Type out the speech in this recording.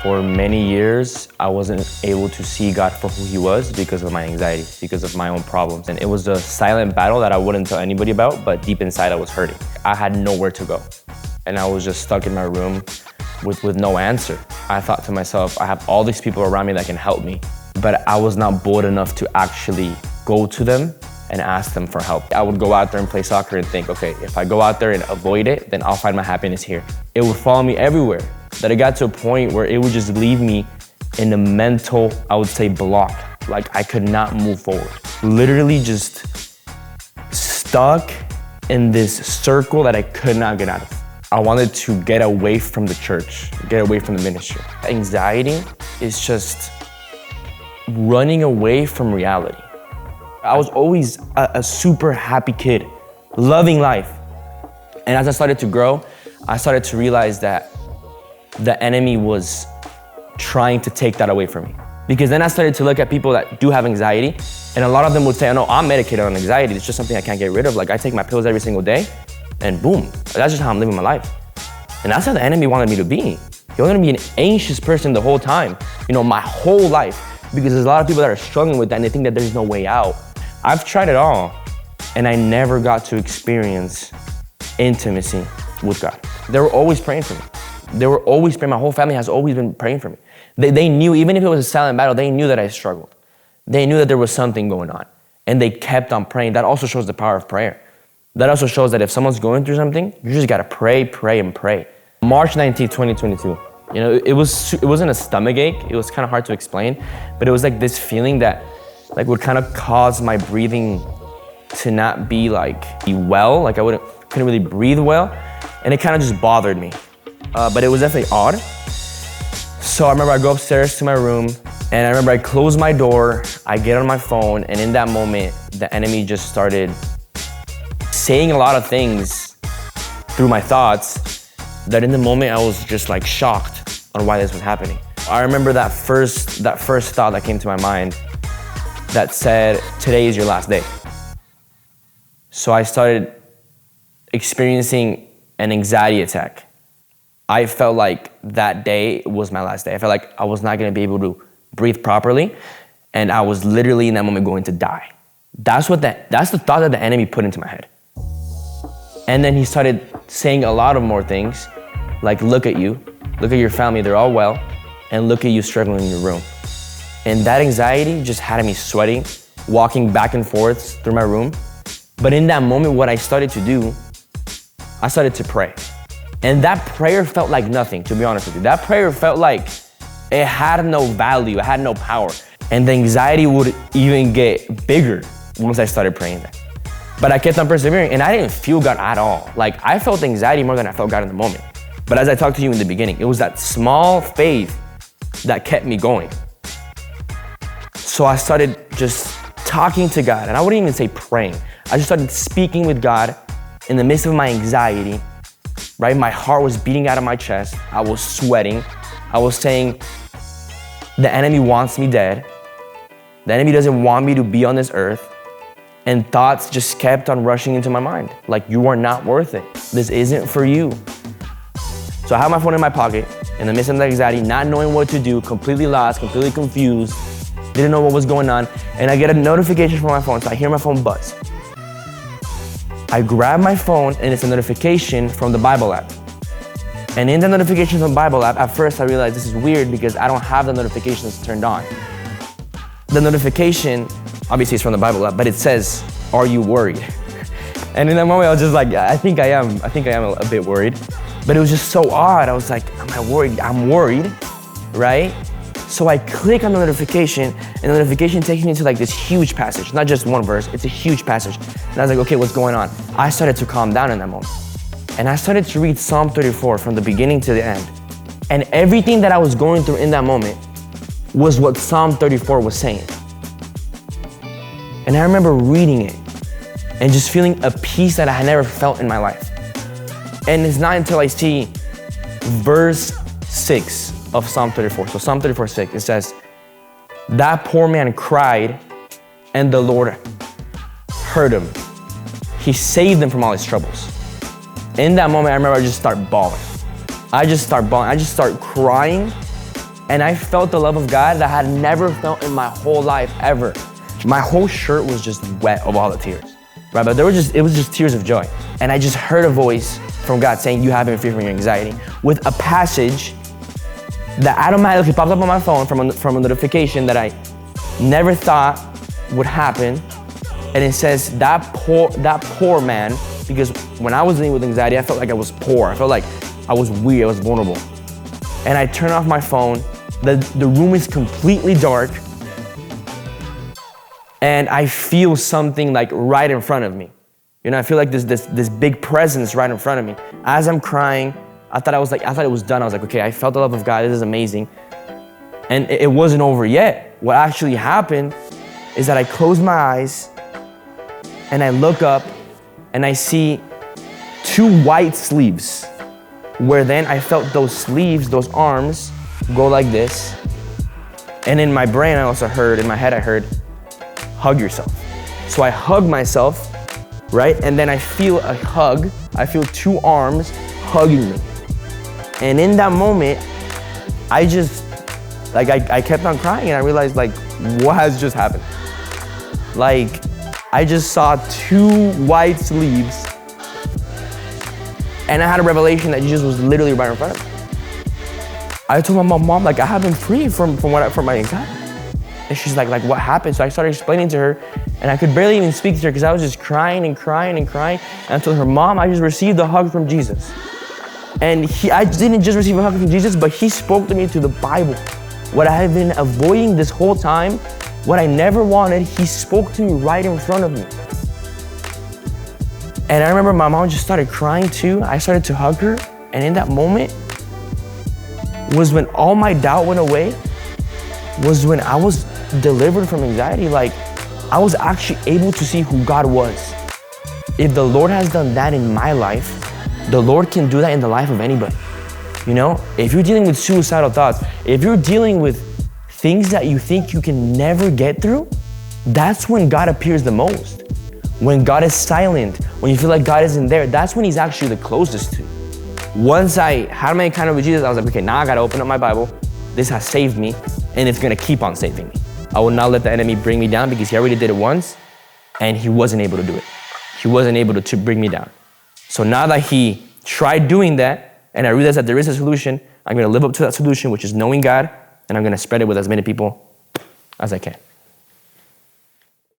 For many years, I wasn't able to see God for who He was because of my anxiety, because of my own problems. And it was a silent battle that I wouldn't tell anybody about, but deep inside I was hurting. I had nowhere to go. And I was just stuck in my room with no answer. I thought to myself, I have all these people around me that can help me, but I was not bold enough to actually go to them and ask them for help. I would go out there and play soccer and think, okay, if I go out there and avoid it, then I'll find my happiness here. It would follow me everywhere. That it got to a point where it would just leave me in a mental, I would say, block. Like I could not move forward. Literally just stuck in this circle that I could not get out of. I wanted to get away from the church, get away from the ministry. Anxiety is just running away from reality. I was always a super happy kid, loving life. And as I started to grow, I started to realize that the enemy was trying to take that away from me. Because then I started to look at people that do have anxiety, and a lot of them would say, oh no, I'm medicated on anxiety. It's just something I can't get rid of. Like I take my pills every single day, and boom, that's just how I'm living my life. And that's how the enemy wanted me to be. He wanted me to be an anxious person the whole time, my whole life. Because there's a lot of people that are struggling with that and they think that there's no way out. I've tried it all, and I never got to experience intimacy with God. They were always praying for me. They were always praying. My whole family has always been praying for me. They knew, even if it was a silent battle, they knew that I struggled. They knew that there was something going on, and they kept on praying. That also shows the power of prayer. That also shows that if someone's going through something, you just gotta pray, pray, and pray. March 19th, 2022. It wasn't a stomach ache. It was kind of hard to explain, but it was like this feeling that would kind of cause my breathing to not be well. Like I couldn't really breathe well, and it kind of just bothered me. But it was definitely odd. So I remember I go upstairs to my room, and I remember I close my door, I get on my phone, and in that moment, the enemy just started saying a lot of things through my thoughts that in the moment I was just shocked on why this was happening. I remember that first thought that came to my mind that said, today is your last day. So I started experiencing an anxiety attack. I felt like that day was my last day. I felt like I was not gonna be able to breathe properly, and I was literally in that moment going to die. That's the thought that the enemy put into my head. And then he started saying a lot of more things, like look at you, look at your family, they're all well, and look at you struggling in your room. And that anxiety just had me sweating, walking back and forth through my room. But in that moment, what I started to do, I started to pray. And that prayer felt like nothing, to be honest with you. That prayer felt like it had no value, it had no power. And the anxiety would even get bigger once I started praying that. But I kept on persevering, and I didn't feel God at all. I felt anxiety more than I felt God in the moment. But as I talked to you in the beginning, it was that small faith that kept me going. So I started just talking to God, and I wouldn't even say praying. I just started speaking with God in the midst of my anxiety, right? My heart was beating out of my chest. I was sweating. I was saying, the enemy wants me dead. The enemy doesn't want me to be on this earth. And thoughts just kept on rushing into my mind. Like, you are not worth it. This isn't for you. So I had my phone in my pocket, in the midst of the anxiety, not knowing what to do, completely lost, completely confused, didn't know what was going on. And I get a notification from my phone, so I hear my phone buzz. I grab my phone, and it's a notification from the Bible app. And in the notification from the Bible app, at first I realized this is weird because I don't have the notifications turned on. The notification, obviously it's from the Bible app, but it says, are you worried? And in that moment I was just like, I think I am a bit worried. But it was just so odd. I was like, am I worried? I'm worried, right? So I click on the notification, and the notification takes me into this huge passage, not just one verse, it's a huge passage. And I was like, okay, what's going on? I started to calm down in that moment. And I started to read Psalm 34 from the beginning to the end. And everything that I was going through in that moment was what Psalm 34 was saying. And I remember reading it and just feeling a peace that I had never felt in my life. And it's not until I see verse 6 of Psalm 34. So Psalm 34:6, it says, that poor man cried and the Lord heard him. He saved him from all his troubles. In that moment, I remember I just start bawling. I just start crying And I felt the love of God that I had never felt in my whole life, ever. My whole shirt was just wet of all the tears, right? But it was just tears of joy. And I just heard a voice from God saying, you haven't fear from your anxiety, with a passage that automatically popped up on my phone from a notification that I never thought would happen. And it says, that poor man, because when I was dealing with anxiety, I felt like I was poor. I felt like I was weak, I was vulnerable. And I turn off my phone, the room is completely dark, and I feel something like right in front of me. You know, I feel like this big presence right in front of me. As I'm crying, I thought it was done. I was like, okay, I felt the love of God, this is amazing. And it wasn't over yet. What actually happened is that I closed my eyes and I look up and I see 2 white sleeves, where then I felt those sleeves, those arms go like this. And in my brain, I also heard, in my head, I heard, hug yourself. So I hug myself, right? And then I feel a hug. I feel 2 arms hugging me. And in that moment, I just, like, I kept on crying, and I realized, like, what has just happened? Like, I just saw 2 white sleeves, and I had a revelation that Jesus was literally right in front of me. I told my mom, like, I have been free from my anxiety. And she's like, what happened? So I started explaining to her, and I could barely even speak to her because I was just crying and crying and crying. And I told her, Mom, I just received a hug from Jesus. And I didn't just receive a hug from Jesus, but he spoke to me through the Bible. What I have been avoiding this whole time, what I never wanted, he spoke to me right in front of me. And I remember my mom just started crying too. I started to hug her, and in that moment was when all my doubt went away, was when I was delivered from anxiety. Like, I was actually able to see who God was. If the Lord has done that in my life, the Lord can do that in the life of anybody. You know, if you're dealing with suicidal thoughts, if you're dealing with things that you think you can never get through, that's when God appears the most. When God is silent, when you feel like God isn't there, that's when he's actually the closest to you. Once I had my encounter with Jesus, I was like, okay, now I gotta open up my Bible. This has saved me, and it's gonna keep on saving me. I will not let the enemy bring me down, because he already did it once, and he wasn't able to do it. He wasn't able to bring me down. So now that he tried doing that, and I realized that there is a solution, I'm gonna live up to that solution, which is knowing God, and I'm gonna spread it with as many people as I can.